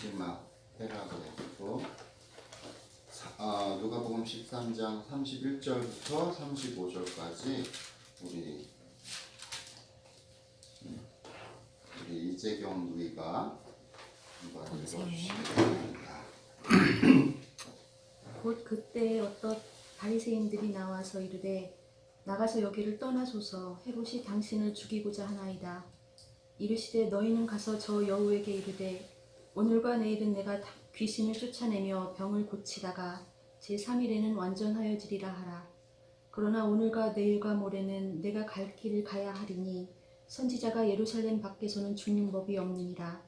마지막 해라 그랬고, 누가복음 13장 31절부터 35절까지 우리 이재경 누이가 한번 읽어주시겠습니다. 곧 그때 어떤 바리새인들이 나와서 이르되 나가서 여기를 떠나소서 헤롯이 당신을 죽이고자 하나이다. 이르시되 너희는 가서 저 여우에게 이르되 오늘과 내일은 내가 귀신을 쫓아내며 병을 고치다가 제3일에는 완전하여지리라 하라. 그러나 오늘과 내일과 모레는 내가 갈 길을 가야 하리니 선지자가 예루살렘 밖에서는 죽는 법이 없느니라.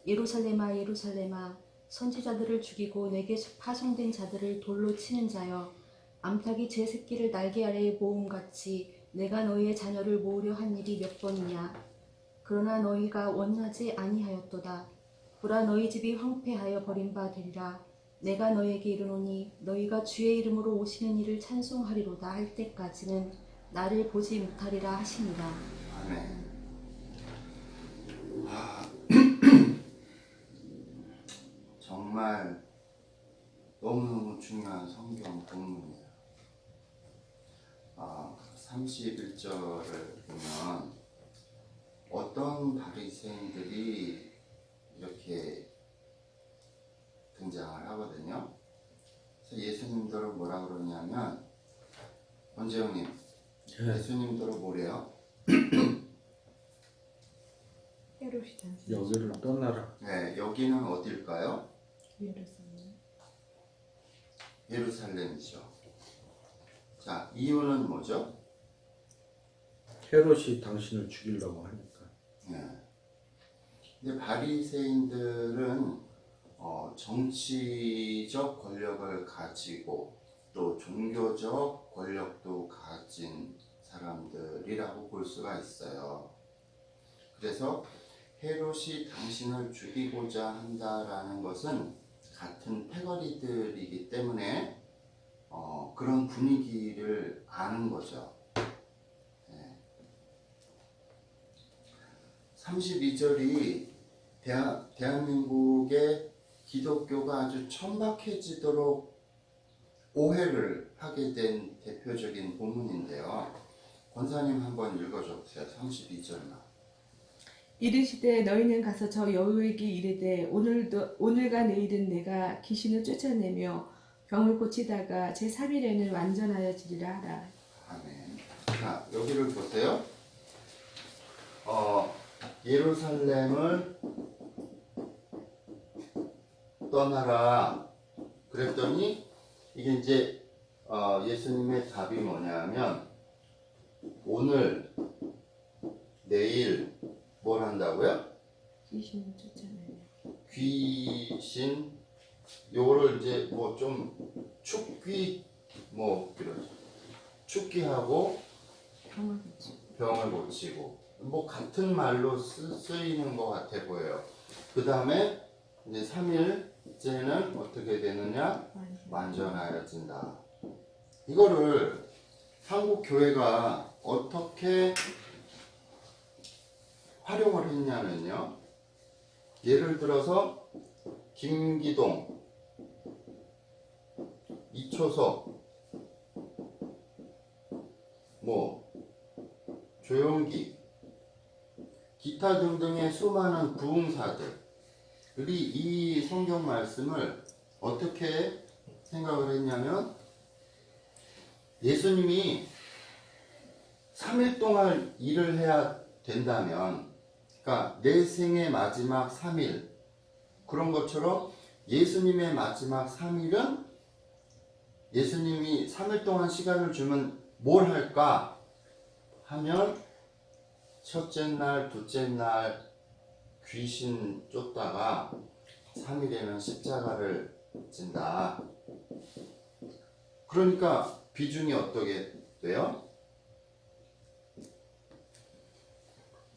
예루살렘아 예루살렘아 선지자들을 죽이고 내게 파송된 자들을 돌로 치는 자여 암탉이 제 새끼를 날개 아래에 모음같이 내가 너희의 자녀를 모으려 한 일이 몇 번이냐. 그러나 너희가 원하지 아니하였도다. 보라 너희 집이 황폐하여 버림받으리라. 내가 너희에게 이르노니 너희가 주의 이름으로 오시는 이를 찬송하리로다 할 때까지는 나를 보지 못하리라 하시니라. 아멘. 정말 너무너무 중요한 성경 본문이에요. 31절을 보면 어떤 바리새인들이 이렇게 등장을 하거든요. 그래서 예수님들은 뭐라 그러냐면, 원재형님, 예수님들은 뭐래요? 헤롯이 당신 여기를 떠나라. 네, 여기는 어딜까요? 예루살렘. 예루살렘이죠. 자, 이유는 뭐죠? 헤롯이 당신을 죽이려고 하니까. 네. 근데 바리새인들은 정치적 권력을 가지고 또 종교적 권력도 가진 사람들이라고 볼 수가 있어요. 그래서 헤롯이 당신을 죽이고자 한다라는 것은 같은 패거리들이기 때문에 그런 분위기를 아는 거죠. 네. 32절이 대한민국의 기독교가 아주 천박해지도록 오해를 하게 된 대표적인 본문인데요. 권사님 한번 읽어주세요. 32절만. 이르시되 너희는 가서 저 여우에게 이르되 오늘과 내일은 내가 귀신을 쫓아내며 병을 고치다가 제3일에는 완전하여지리라 하라. 아멘. 자, 여기를 보세요. 예루살렘을 떠나라 그랬더니 이게 이제 예수님의 답이 뭐냐면 오늘 내일 뭘 한다고요? 귀신을 쫓아내며 귀신 요거를 이제 뭐 좀 축귀 뭐 이러죠. 축귀하고 병을 고치고 뭐 같은 말로 쓰이는 것 같아 보여요. 그 다음에 이제 3일째는 어떻게 되느냐? 완전하여진다. 이거를 한국 교회가 어떻게 활용을 했냐면요. 예를 들어서 김기동, 이초석, 뭐 조용기, 기타 등등의 수많은 부흥사들이 이 성경 말씀을 어떻게 생각을 했냐면 예수님이 3일 동안 일을 해야 된다면, 그러니까 내 생의 마지막 3일 그런 것처럼 예수님의 마지막 3일은 예수님이 3일 동안 시간을 주면 뭘 할까 하면 첫째 날, 둘째 날 귀신 쫓다가 3일에는 십자가를 진다. 그러니까 비중이 어떻게 돼요?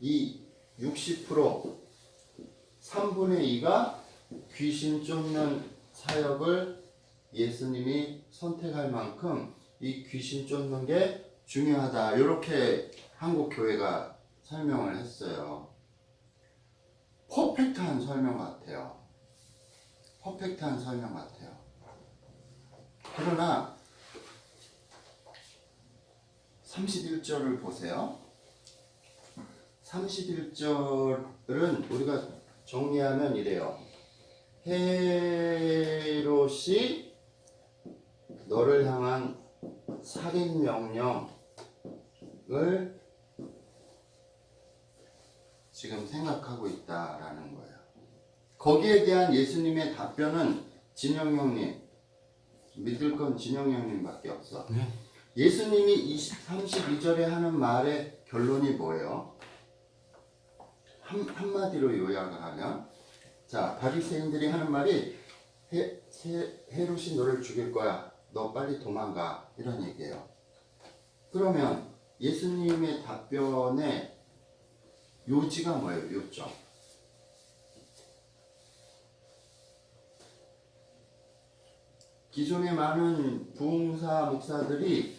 이 60% 3분의 2가 귀신 쫓는 사역을 예수님이 선택할 만큼 이 귀신 쫓는 게 중요하다. 이렇게 한국 교회가 설명을 했어요. 퍼펙트한 설명 같아요. 퍼펙트한 설명 같아요. 그러나 31절을 보세요. 31절은 우리가 정리하면 이래요. 헤롯이 너를 향한 살인 명령을 지금 생각하고 있다라는 거예요. 거기에 대한 예수님의 답변은 진영 형님, 믿을 건 진영 형님밖에 없어. 예수님이 32절에 하는 말의 결론이 뭐예요? 한마디로 요약을 하면, 자, 바리새인들이 하는 말이 헤롯이 너를 죽일 거야. 너 빨리 도망가. 이런 얘기예요. 그러면 예수님의 답변의 요지가 뭐예요? 요점. 기존의 많은 부흥사 목사들이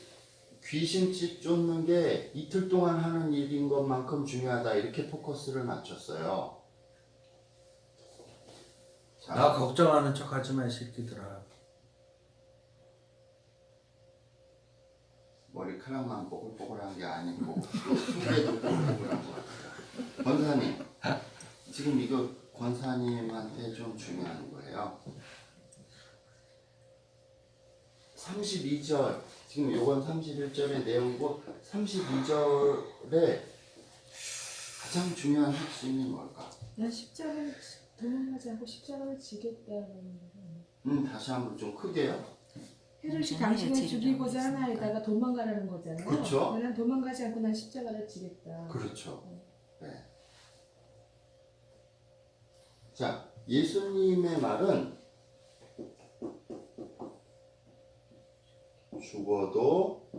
귀신집 쫓는 게 이틀 동안 하는 일인 것만큼 중요하다 이렇게 포커스를 맞췄어요. 자, 나 걱정하는 척 하지 마, 이 새끼들아. 머리카락만 뽀글뽀글한 게 아니고 속에도 뽀글뽀글한 것 같아요. 권사님, 지금 이거 권사님한테 좀 중요한 거예요. 32절, 지금 요건 31절의 내용이고 32절에 가장 중요한 핵심이 뭘까? 난 십자가를 도망가지 않고 십자가를 지겠다는 다시 한번 좀 크게요. 헤롯이 당신을 죽이고자 하나에다가 도망가라는 거잖아요. 그렇죠. 난 도망가지 않고 난 십자가를 지겠다. 그렇죠. 네. 자, 예수님의 말은 죽어도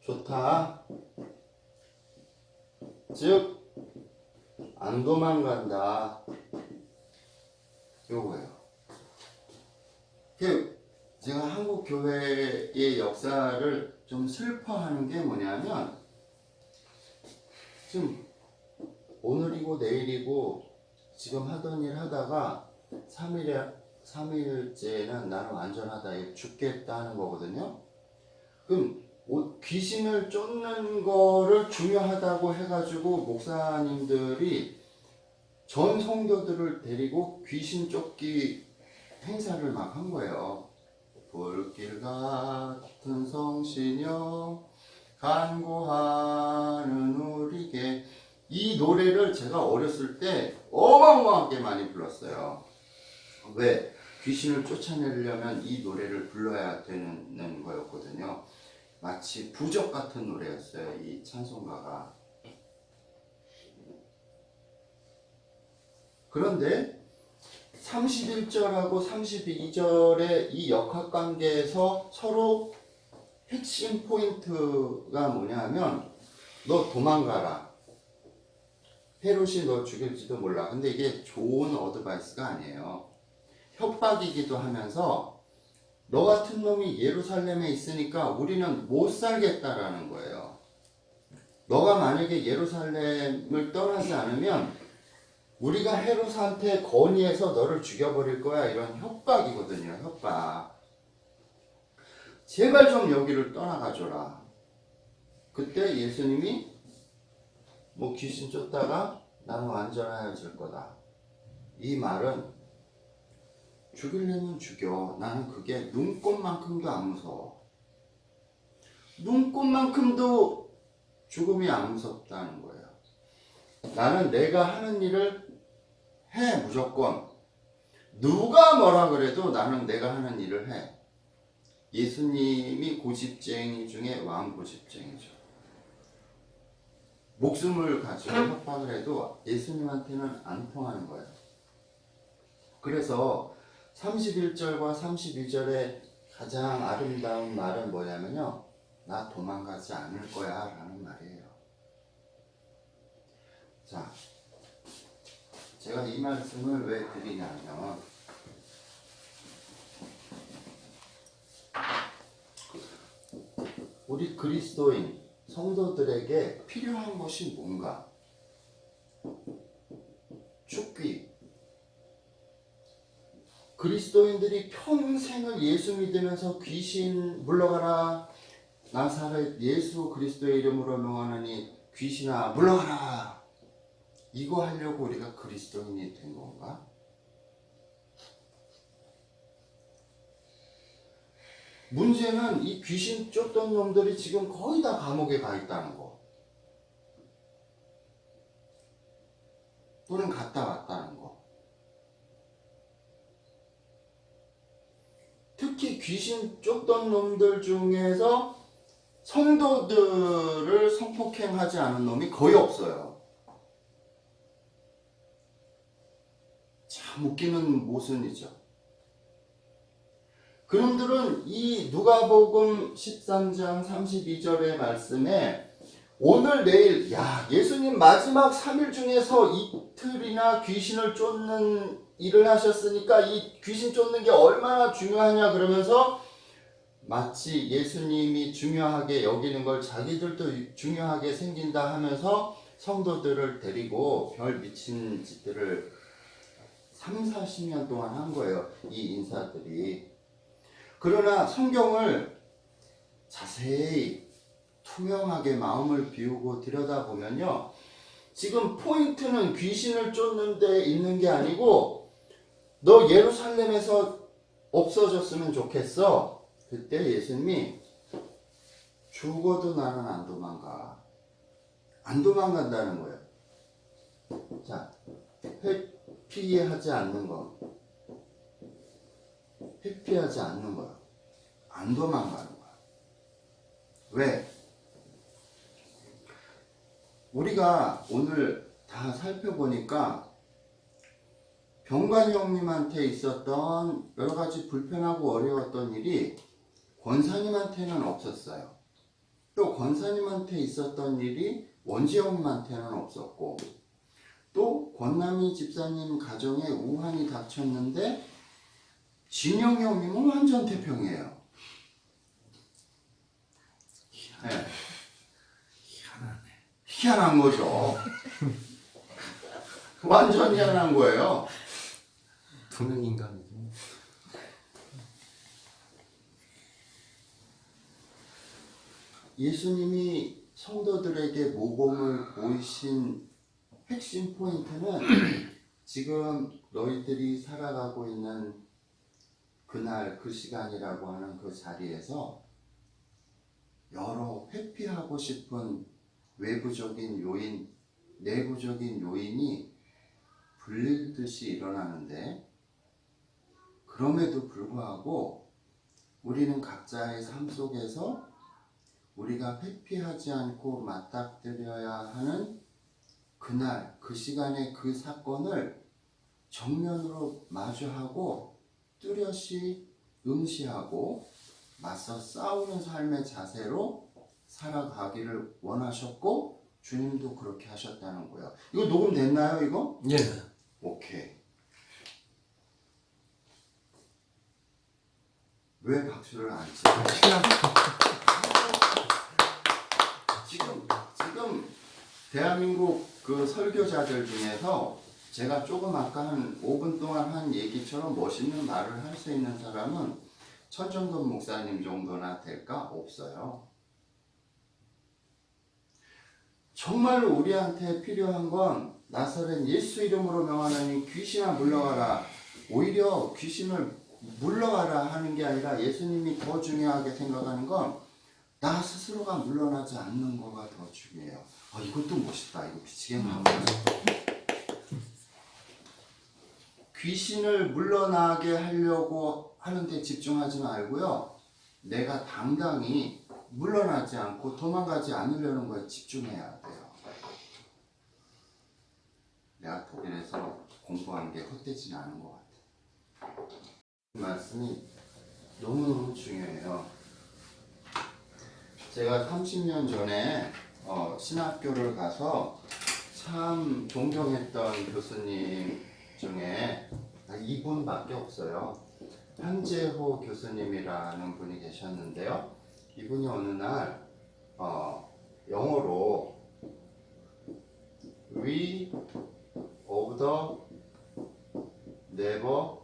좋다. 즉, 안 도망간다. 요거예요. 제가 한국 교회의 역사를 좀 슬퍼하는 게 뭐냐면, 지금 오늘이고 내일이고 지금 하던 일 하다가 3일째는 나는 완전하다, 죽겠다 하는 거거든요. 그럼 귀신을 쫓는 거를 중요하다고 해가지고 목사님들이 전 성도들을 데리고 귀신 쫓기 행사를 막 한 거예요. 불길 같은 성신여 간구하는 우리게, 이 노래를 제가 어렸을 때 어마어마하게 많이 불렀어요. 왜? 귀신을 쫓아내려면 이 노래를 불러야 되는 거였거든요. 마치 부적 같은 노래였어요, 이 찬송가가. 그런데 31절하고 32절의 이 역학관계에서 서로 핵심 포인트가 뭐냐면, 너 도망가라. 헤롯이 너 죽일지도 몰라. 근데 이게 좋은 어드바이스가 아니에요. 협박이기도 하면서 너 같은 놈이 예루살렘에 있으니까 우리는 못 살겠다라는 거예요. 너가 만약에 예루살렘을 떠나지 않으면 우리가 헤롯한테 건의해서 너를 죽여버릴 거야. 이런 협박이거든요. 협박. 제발 좀 여기를 떠나가줘라. 그때 예수님이 뭐 귀신 쫓다가 나는 완전해질 거다. 이 말은 죽이려면 죽여. 나는 그게 눈꽃만큼도 안 무서워. 눈꽃만큼도 죽음이 안 무섭다는 거예요. 나는 내가 하는 일을 해, 무조건. 누가 뭐라 그래도 나는 내가 하는 일을 해. 예수님이 고집쟁이 중에 왕고집쟁이죠. 목숨을 가지고 협박을 해도 예수님한테는 안 통하는 거예요. 그래서 31절과 32절의 가장 아름다운 말은 뭐냐면요, 나 도망가지 않을 거야 라는 말이에요. 자, 제가 이 말씀을 왜 드리냐면, 우리 그리스도인 성도들에게 필요한 것이 뭔가? 축기. 그리스도인들이 평생을 예수 믿으면서 귀신 물러가라, 나사렛 예수 그리스도의 이름으로 명하노니 귀신아 물러가라, 이거 하려고 우리가 그리스도인이 된 건가? 문제는 이 귀신 쫓던 놈들이 지금 거의 다 감옥에 가 있다는 거, 또는 갔다 왔다는 거. 특히 귀신 쫓던 놈들 중에서 성도들을 성폭행하지 않은 놈이 거의 없어요. 참 웃기는 모순이죠. 그놈들은 이 누가복음 13장 32절의 말씀에 오늘 내일, 야, 예수님 마지막 3일 중에서 이틀이나 귀신을 쫓는 일을 하셨으니까 이 귀신 쫓는 게 얼마나 중요하냐 그러면서 마치 예수님이 중요하게 여기는 걸 자기들도 중요하게 생긴다 하면서 성도들을 데리고 별 미친 짓들을 30-40년 동안 한 거예요, 이 인사들이. 그러나 성경을 자세히 투명하게 마음을 비우고 들여다보면요, 지금 포인트는 귀신을 쫓는 데 있는 게 아니고 너 예루살렘에서 없어졌으면 좋겠어. 그때 예수님이 죽어도 나는 안 도망가. 안 도망간다는 거예요. 자, 회피하지 않는 거. 회피하지 않는 거야. 안 도망가는 거야. 왜? 우리가 오늘 다 살펴보니까 병관 형님한테 있었던 여러 가지 불편하고 어려웠던 일이 권사님한테는 없었어요. 또 권사님한테 있었던 일이 원지 형님한테는 없었고, 또 권남희 집사님 가정에 우환이 닥쳤는데 진영 형님은 완전 태평이에요. 네. 희한한 거죠. 완전 희한한 거예요. 두명인간이죠. 예수님이 성도들에게 모범을 보이신 핵심 포인트는 지금 너희들이 살아가고 있는 그날 그 시간이라고 하는 그 자리에서 여러 회피하고 싶은 외부적인 요인, 내부적인 요인이 불릴듯이 일어나는데, 그럼에도 불구하고 우리는 각자의 삶 속에서 우리가 회피하지 않고 맞닥뜨려야 하는 그날, 그 시간에 그 사건을 정면으로 마주하고 뚜렷이 응시하고 맞서 싸우는 삶의 자세로 살아가기를 원하셨고, 주님도 그렇게 하셨다는 거예요. 이거 녹음됐나요, 이거? 예. 오케이. 왜 박수를 안 치세요? 지금 대한민국 그 설교자들 중에서 제가 조금 아까 한 5분 동안 한 얘기처럼 멋있는 말을 할 수 있는 사람은 천정돈 목사님 정도나 될까? 없어요. 정말로 우리한테 필요한 건 나사렛 예수 이름으로 명하노니 귀신아 물러가라. 오히려 귀신을 물러가라 하는 게 아니라 예수님이 더 중요하게 생각하는 건 나 스스로가 물러나지 않는 거가 더 중요해요. 아, 이것도 멋있다. 이거 미치겠네. 귀신을 물러나게 하려고 하는데 집중하지 말고요, 내가 당당히 물러나지 않고 도망가지 않으려는 거에 집중해야 돼요. 내가 독일에서 공부한 게 헛되지는 않은 것 같아요. 이 말씀이 너무너무 중요해요. 제가 30년 전에 신학교를 가서 참 존경했던 교수님 중에 이분밖에 없어요. 한재호 교수님이라는 분이 계셨는데요. 이분이 어느 날 영어로 We of the never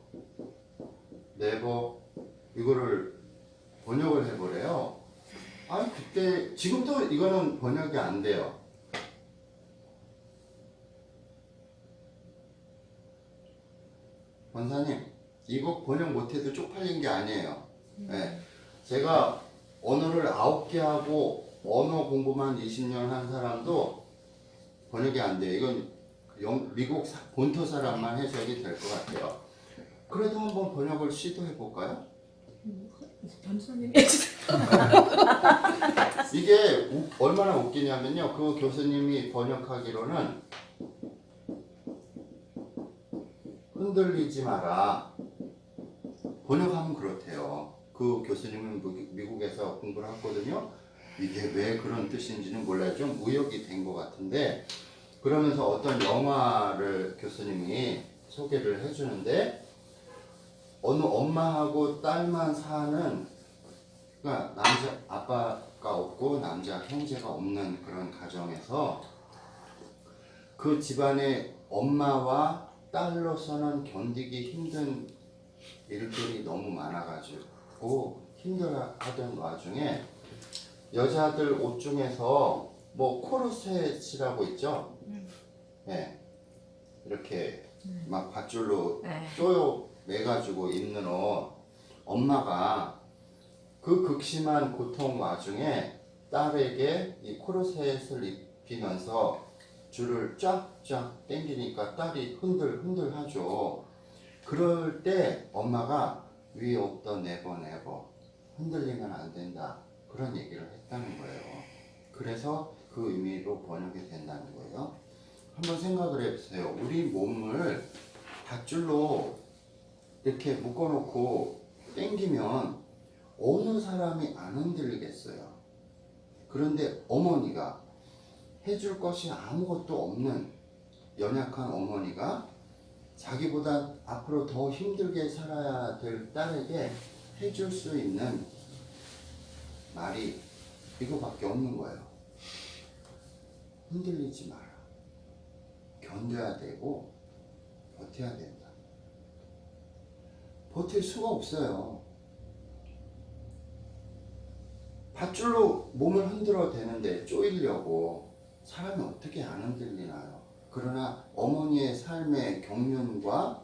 네버 이거를 번역을 해보래요. 아니 그때 지금도 이거는 번역이 안 돼요. 권사님 이거 번역 못해도 쪽팔린 게 아니에요. 네. 제가 언어를 9개 하고 언어 공부만 20년 한 사람도 번역이 안 돼요. 이건 미국 본토 사람만 해석이 될 것 같아요. 그래도 한번 번역을 시도해 볼까요? 전수님 해주세요. 이게 얼마나 웃기냐면요. 그 교수님이 번역하기로는 흔들리지 마라. 번역하면 그렇대요. 그 교수님은 미국에서 공부를 했거든요. 이게 왜 그런 뜻인지는 몰라요. 좀 우역이 된 것 같은데 그러면서 어떤 영화를 교수님이 소개를 해주는데 어느 엄마하고 딸만 사는 그러니까 남자 아빠가 없고 남자 형제가 없는 그런 가정에서 그 집안의 엄마와 딸로서는 견디기 힘든 일들이 너무 많아가지고 힘들어하던 와중에 여자들 옷 중에서 뭐 코르셋이라고 있죠. 네. 이렇게 막 밧줄로 쪼여 매가지고 입는 옷. 엄마가 그 극심한 고통 와중에 딸에게 이 코르셋을 입히면서 줄을 쫙쫙 당기니까 딸이 흔들 하죠. 그럴 때 엄마가 We of the never never 흔들리면 안 된다 그런 얘기를 했다는 거예요. 그래서 그 의미로 번역이 된다는 거예요. 한번 생각을 해보세요. 우리 몸을 밧줄로 이렇게 묶어놓고 당기면 어느 사람이 안 흔들리겠어요. 그런데 어머니가 해줄 것이 아무것도 없는 연약한 어머니가 자기보다 앞으로 더 힘들게 살아야 될 딸에게 해줄 수 있는 말이 이거밖에 없는 거예요. 흔들리지 마라. 견뎌야 되고 버텨야 된다. 버틸 수가 없어요. 밧줄로 몸을 흔들어 대는데 쪼이려고 사람이 어떻게 안 흔들리나요? 그러나 어머니의 삶의 경륜과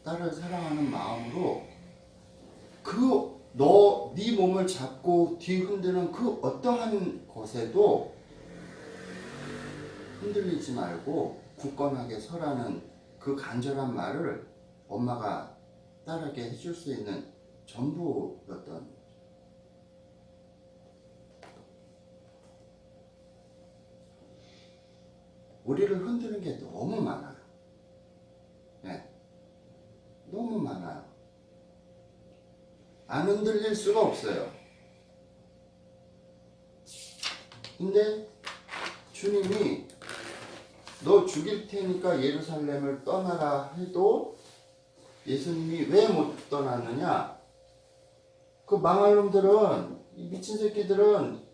딸을 사랑하는 마음으로 네 몸을 잡고 뒤흔드는 그 어떠한 것에도 흔들리지 말고 굳건하게 서라는 그 간절한 말을 엄마가 딸에게 해줄 수 있는 전부였던. 우리를 흔드는 게 너무 많아요. 네. 너무 많아요. 안 흔들릴 수가 없어요. 근데 주님이 너 죽일 테니까 예루살렘을 떠나라 해도 예수님이 왜 못 떠났느냐? 그 망할 놈들은, 이 미친 새끼들은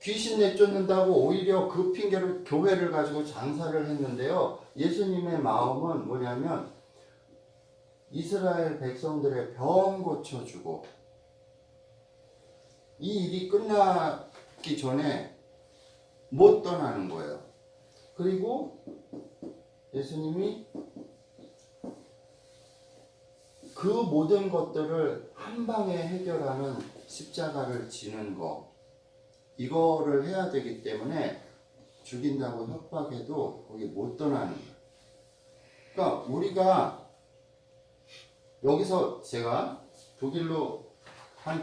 귀신 내쫓는다고 오히려 그 핑계로 교회를 가지고 장사를 했는데요. 예수님의 마음은 뭐냐면 이스라엘 백성들의 병 고쳐주고 이 일이 끝나기 전에 못 떠나는 거예요. 그리고 예수님이 그 모든 것들을 한 방에 해결하는 십자가를 지는 거, 이거를 해야 되기 때문에 죽인다고 협박해도 거기 못 떠나는 거예요. 그러니까 우리가 여기서 제가 독일로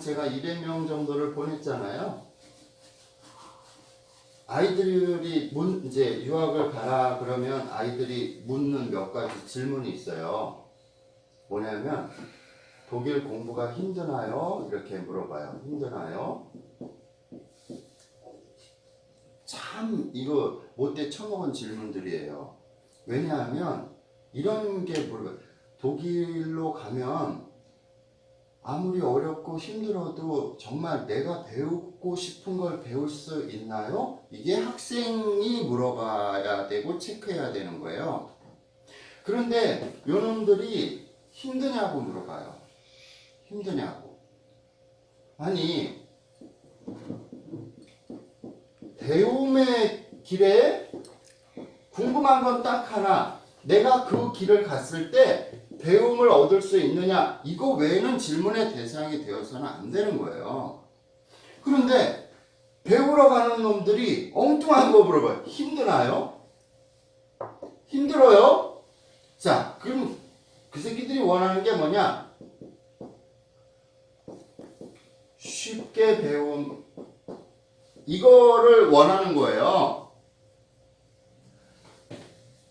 제가 200명 정도를 보냈잖아요. 아이들이 이제 유학을 가라 그러면 아이들이 묻는 몇 가지 질문이 있어요. 뭐냐면 독일 공부가 힘드나요? 이렇게 물어봐요. 힘드나요? 참 이거 못돼 처먹은 질문들이에요. 왜냐하면 이런 게 독일로 가면 아무리 어렵고 힘들어도 정말 내가 배우고 싶은 걸 배울 수 있나요? 이게 학생이 물어봐야 되고 체크해야 되는 거예요. 그런데 요놈들이 힘드냐고 물어봐요. 힘드냐고. 아니, 배움의 길에 궁금한 건 딱 하나. 내가 그 길을 갔을 때 배움을 얻을 수 있느냐? 이거 외에는 질문의 대상이 되어서는 안 되는 거예요. 그런데 배우러 가는 놈들이 엉뚱한 거 물어봐요. 힘드나요? 힘들어요? 자, 그럼 그 새끼들이 원하는 게 뭐냐? 쉽게 배움, 이거를 원하는 거예요.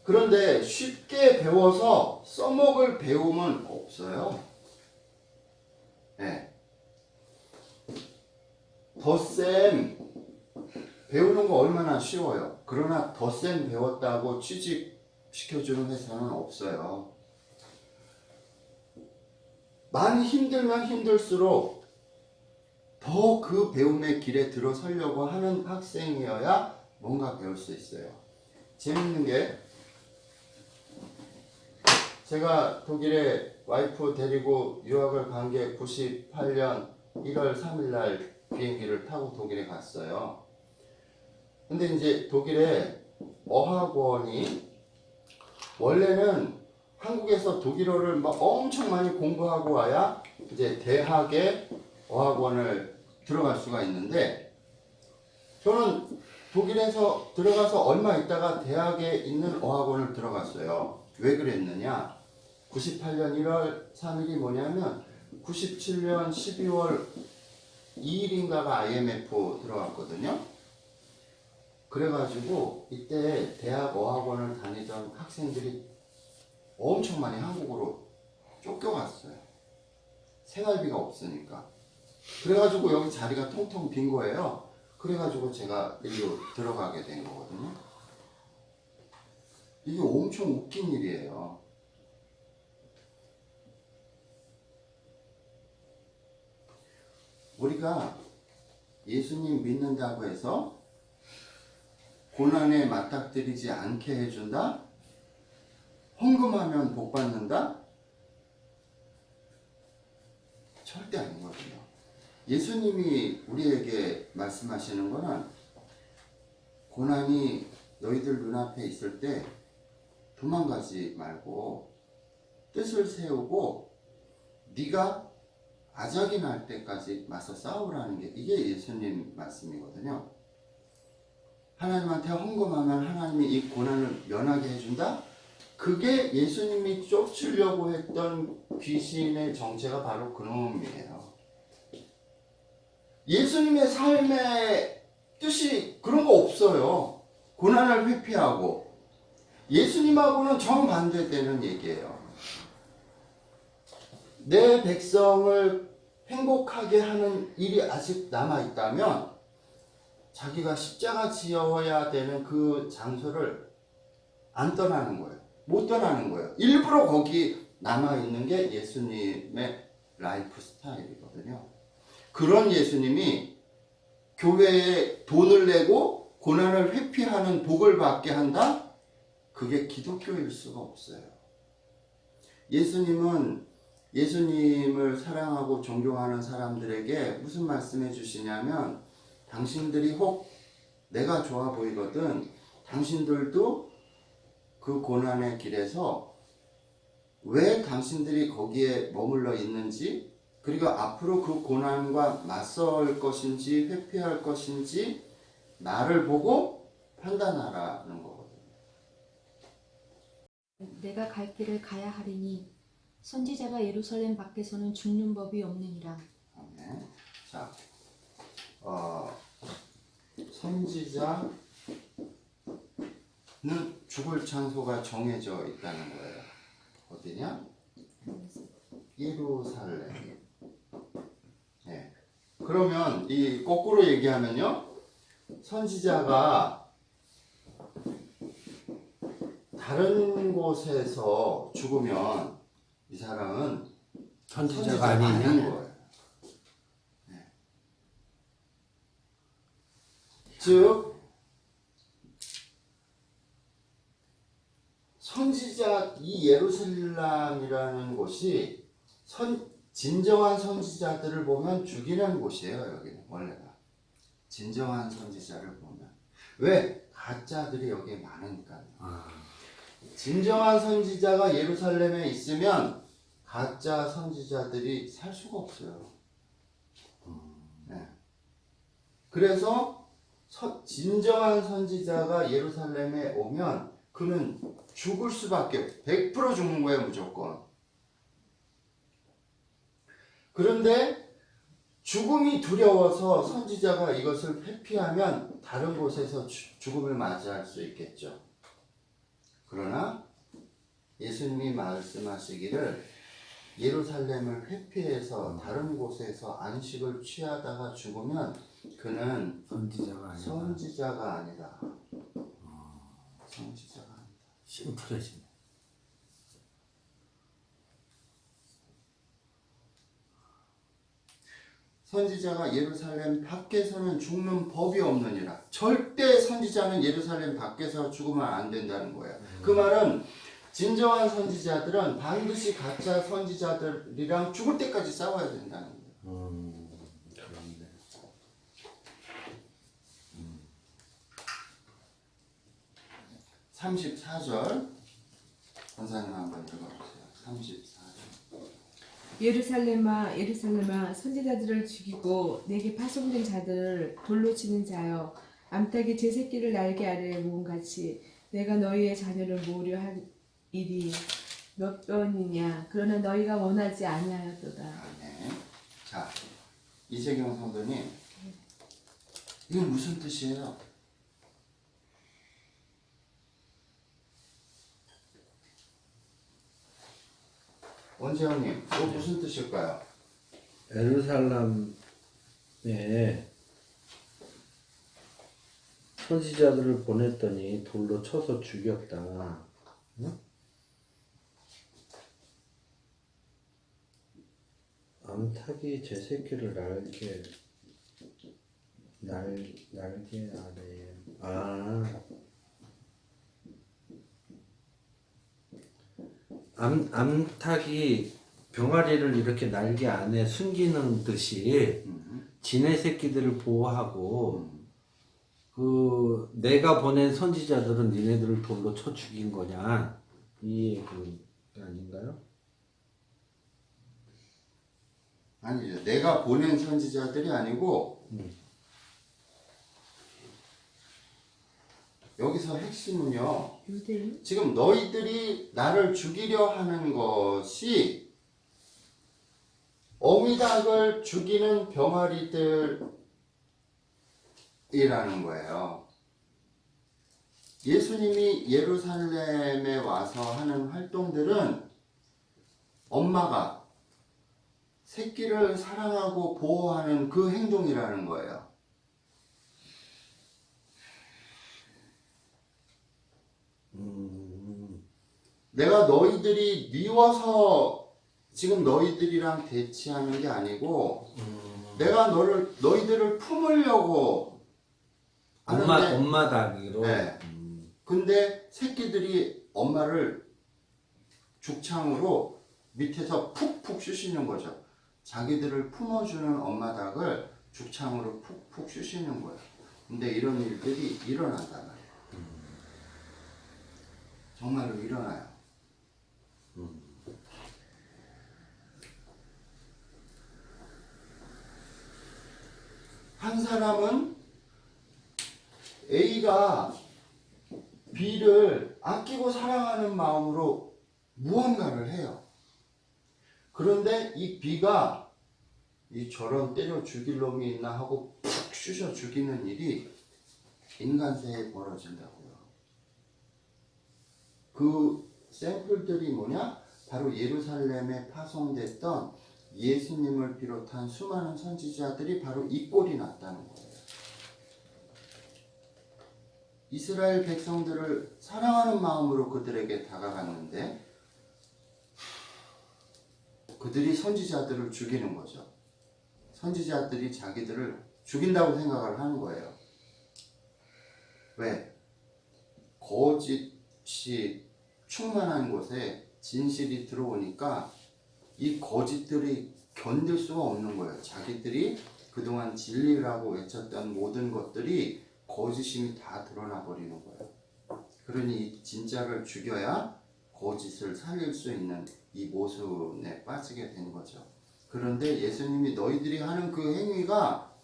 그런데 쉽게 배워서 써먹을 배움은 없어요. 네. 덧셈 배우는 거 얼마나 쉬워요. 그러나 덧셈 배웠다고 취직시켜주는 회사는 없어요. 많이 힘들면 힘들수록 더 그 배움의 길에 들어서려고 하는 학생이어야 뭔가 배울 수 있어요. 재밌는 게 제가 독일에 와이프 데리고 유학을 간 게 98년 1월 3일 날 비행기를 타고 독일에 갔어요. 근데 이제 독일에 어학원이 원래는 한국에서 독일어를 막 엄청 많이 공부하고 와야 이제 대학에 어학원을 들어갈 수가 있는데 저는 독일에서 들어가서 얼마 있다가 대학에 있는 어학원을 들어갔어요. 왜 그랬느냐? 98년 1월 3일이 뭐냐면 97년 12월 2일인가가 IMF 들어갔거든요. 그래가지고 이때 대학 어학원을 다니던 학생들이 엄청 많이 한국으로 쫓겨갔어요. 생활비가 없으니까. 그래가지고 여기 자리가 통통 빈 거예요. 그래가지고 제가 일로 들어가게 된 거거든요. 이게 엄청 웃긴 일이에요. 우리가 예수님 믿는다고 해서 고난에 맞닥뜨리지 않게 해준다? 헌금하면 복 받는다? 절대 아니거든요. 예수님이 우리에게 말씀하시는 거는 고난이 너희들 눈앞에 있을 때 도망가지 말고 뜻을 세우고 네가 아작이 날 때까지 맞서 싸우라는 게 이게 예수님 말씀이거든요. 하나님한테 헌금하면 하나님이 이 고난을 면하게 해준다? 그게 예수님이 쫓으려고 했던 귀신의 정체가 바로 그놈이에요. 예수님의 삶의 뜻이 그런 거 없어요. 고난을 회피하고. 예수님하고는 정반대되는 얘기예요. 내 백성을 행복하게 하는 일이 아직 남아있다면 자기가 십자가 지어야 되는 그 장소를 안 떠나는 거예요. 못 떠나는 거예요. 일부러 거기 남아있는 게 예수님의 라이프 스타일이거든요. 그런 예수님이 교회에 돈을 내고 고난을 회피하는 복을 받게 한다? 그게 기독교일 수가 없어요. 예수님은 예수님을 사랑하고 존경하는 사람들에게 무슨 말씀해 주시냐면 당신들이 혹 내가 좋아 보이거든 당신들도 그 고난의 길에서 왜 당신들이 거기에 머물러 있는지 그리고 앞으로 그 고난과 맞설 것인지 회피할 것인지 나를 보고 판단하라는 거거든요. 내가 갈 길을 가야 하리니 선지자가 예루살렘 밖에서는 죽는 법이 없느니라. 아멘. 자, 선지자는 죽을 장소가 정해져 있다는 거예요. 어디냐? 예루살렘. 네. 그러면 이 거꾸로 얘기하면요, 선지자가 다른 곳에서 죽으면 이 사람은 선지자가 아닌 아니냐? 거예요. 네. 즉 선지자 이 예루살렘이라는 곳이 진정한 선지자들을 보면 죽이는 곳이에요. 여기는 원래가 진정한 선지자를 보면. 왜? 가짜들이 여기에 많으니까요. 진정한 선지자가 예루살렘에 있으면 가짜 선지자들이 살 수가 없어요. 네. 그래서 진정한 선지자가 예루살렘에 오면 그는 죽을 수밖에 100% 죽는 거예요. 무조건. 그런데 죽음이 두려워서 선지자가 이것을 회피하면 다른 곳에서 죽음을 맞이할 수 있겠죠. 그러나 예수님이 말씀하시기를 예루살렘을 회피해서 다른 곳에서 안식을 취하다가 죽으면 그는 선지자가 아니라 선지자가 아니다. 선지자가 아니다. 심플해지네. 선지자가 예루살렘 밖에서는 죽는 법이 없느니라. 절대 선지자는 예루살렘 밖에서 죽으면 안 된다는 거예요. 그 말은 진정한 선지자들은 반드시 가짜 선지자들이랑 죽을 때까지 싸워야 된다는 거예요. 그렇네. 34절 권사님 한번 읽어보세요. 34절. 예루살렘아 예루살렘아 선지자들을 죽이고 내게 파송된 자들을 돌로 치는 자여 암탉이 제 새끼를 날개 아래에 모은 같이 내가 너희의 자녀를 모으려 한 일이 몇 번이냐 그러나 너희가 원하지 아니하였도다. 아멘. 자, 이재경 성도님, 이건 무슨 뜻이에요? 원재형님, 이거 무슨 뜻일까요? 예루살렘에 선지자들을 보냈더니 돌로 쳐서 죽였다. 응? 암탉이 제 새끼를 날개 아래에 암탉이 병아리를 이렇게 날개 안에 숨기는 듯이 지네 새끼들을 보호하고 내가 보낸 선지자들은 니네들을 돌로 쳐 죽인 거냐 이 얘기 아닌가요? 아니죠. 내가 보낸 선지자들이 아니고 여기서 핵심은요. 유대인? 지금 너희들이 나를 죽이려 하는 것이 어미닭을 죽이는 병아리들이라는 거예요. 예수님이 예루살렘에 와서 하는 활동들은 엄마가 새끼를 사랑하고 보호하는 그 행동이라는 거예요. 내가 너희들이 미워서 지금 너희들이랑 대치하는 게 아니고 내가 너희들을 품으려고 하는데 엄마 닭이로. 네. 근데 새끼들이 엄마를 죽창으로 밑에서 푹푹 쑤시는 거죠. 자기들을 품어주는 엄마 닭을 죽창으로 푹푹 쑤시는 거예요. 근데 이런 일들이 일어난단 말이에요. 정말로 일어나요. 한 사람은 A가 B를 아끼고 사랑하는 마음으로 무언가를 해요. 그런데 이 B가 저런 때려 죽일 놈이 있나 하고 푹 쑤셔 죽이는 일이 인간세에 벌어진다고요. 그 샘플들이 뭐냐? 바로 예루살렘에 파송됐던 예수님을 비롯한 수많은 선지자들이 바로 이 꼴이 났다는 거예요. 이스라엘 백성들을 사랑하는 마음으로 그들에게 다가갔는데 그들이 선지자들을 죽이는 거죠. 선지자들이 자기들을 죽인다고 생각을 하는 거예요. 왜? 거짓이 충만한 곳에 진실이 들어오니까 이 거짓들이 견딜 수가 없는 거예요. 자기들이 그동안 진리라고 외쳤던 모든 것들이 거짓임이 다 드러나 버리는 거예요. 그러니 진짜를 죽여야 거짓을 살릴 수 있는 이 모순에 빠지게 된 거죠. 그런데 예수님이 너희들이 하는 그 행위가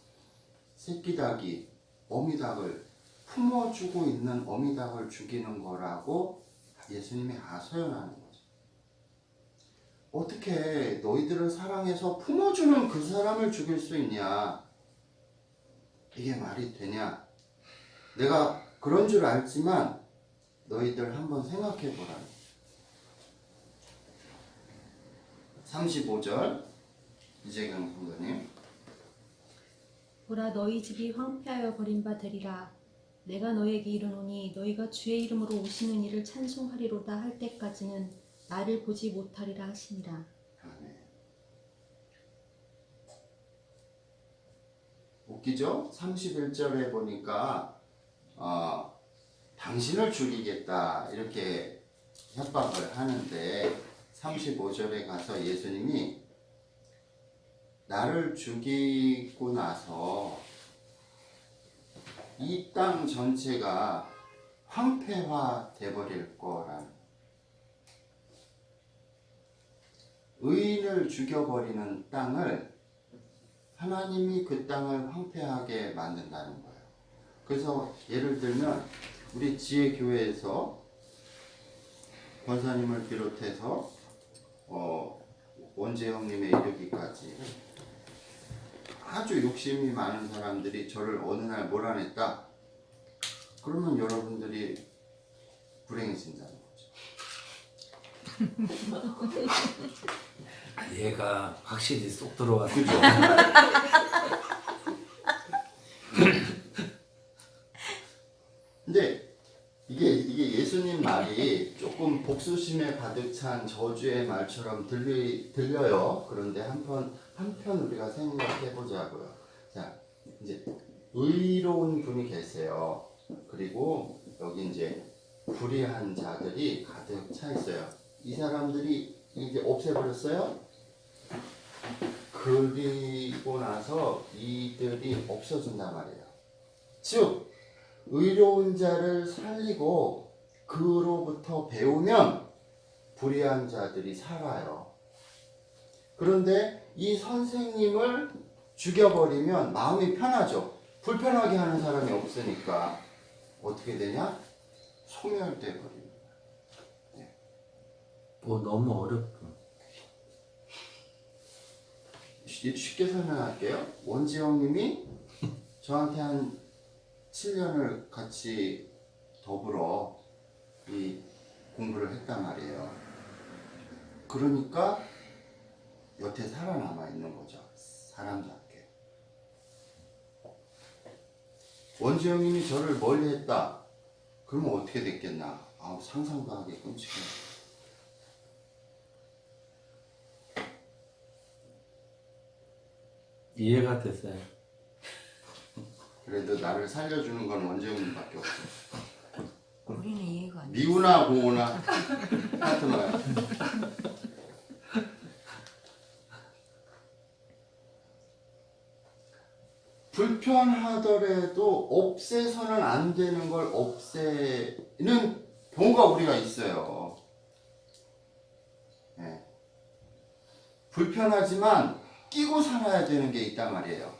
새끼닭이 어미닭을 품어주고 있는 어미닭을 죽이는 거라고 예수님이 하소연하는 거죠. 어떻게 너희들을 사랑해서 품어주는 그 사람을 죽일 수 있냐? 이게 말이 되냐? 내가 그런 줄 알지만 너희들 한번 생각해 보라. 35절 이재경 선생님. 보라 너희 집이 황폐하여 버림바 되리라. 내가 너에게 이르노니 너희가 주의 이름으로 오시는 이를 찬송하리로다 할 때까지는 나를 보지 못하리라 하시니라. 아멘. 웃기죠? 31절에 보니까 당신을 죽이겠다 이렇게 협박을 하는데 35절에 가서 예수님이 나를 죽이고 나서 이 땅 전체가 황폐화 돼버릴 거라는, 의인을 죽여버리는 땅을 하나님이 그 땅을 황폐하게 만든다는 거예요. 그래서 예를 들면 우리 지혜교회에서 권사님을 비롯해서 원재형님에 이르기까지 아주 욕심이 많은 사람들이 저를 어느 날 몰아냈다. 그러면 여러분들이 불행해진다는 거죠. 얘가 확실히 쏙 들어왔어. 그죠? 근데 이게 예수님 말이 조금 복수심에 가득 찬 저주의 말처럼 들려요. 그런데 한편 우리가 생각해 보자고요. 자, 이제 의로운 분이 계세요. 그리고 여기 이제 불의한 자들이 가득 차 있어요. 이 사람들이 이제 없애버렸어요. 그리고 나서 이들이 없어진단 말이에요. 즉 의로운 자를 살리고 그로부터 배우면 불의한 자들이 살아요. 그런데 이 선생님을 죽여버리면 마음이 편하죠. 불편하게 하는 사람이 없으니까 어떻게 되냐? 소멸돼 버립니다. 뭐 너무 어렵다. 쉽게 설명할게요. 원지영님이 저한테 한 7년을 같이 더불어 이 공부를 했단 말이에요. 그러니까 여태 살아남아 있는 거죠. 사람답게. 원지영님이 저를 멀리했다. 그러면 어떻게 됐겠나? 상상도 하기 끔찍해요. 이해가 됐어요. 그래도 나를 살려주는 건 원재훈님밖에 없어. 우리는 이해가 안 돼. 미우나 고우나 하여튼 뭐야. 불편하더라도 없애서는 안 되는 걸 없애는 경우가 우리가 있어요. 네. 불편하지만 끼고 살아야 되는 게 있단 말이에요.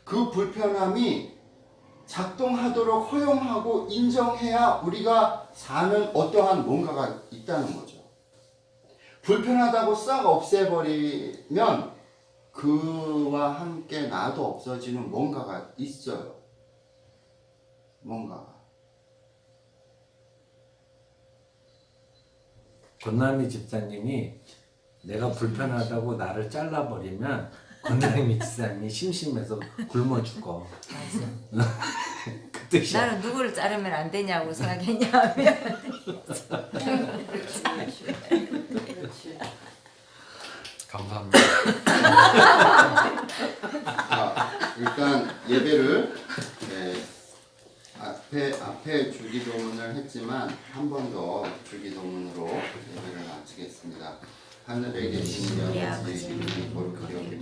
그 불편함이 작동하도록 허용하고 인정해야 우리가 사는 어떠한 뭔가가 있다는 거죠. 불편하다고 싹 없애버리면 그와 함께 나도 없어지는 뭔가가 있어요. 뭔가가. 권남희 집사님이 내가 불편하다고 나를 잘라버리면 권남희 집사님이 심심해서 굶어 죽어. 그 뜻이야. 나는 누구를 자르면 안 되냐고 생각했냐면 감사합니다. 자, 일단 예배를 앞에 주기도문을 했지만 한 번 더 주기도문으로 예배를 마치겠습니다. 하늘에 계신 우리 우리 아버지 아버지, 이름이 거룩하게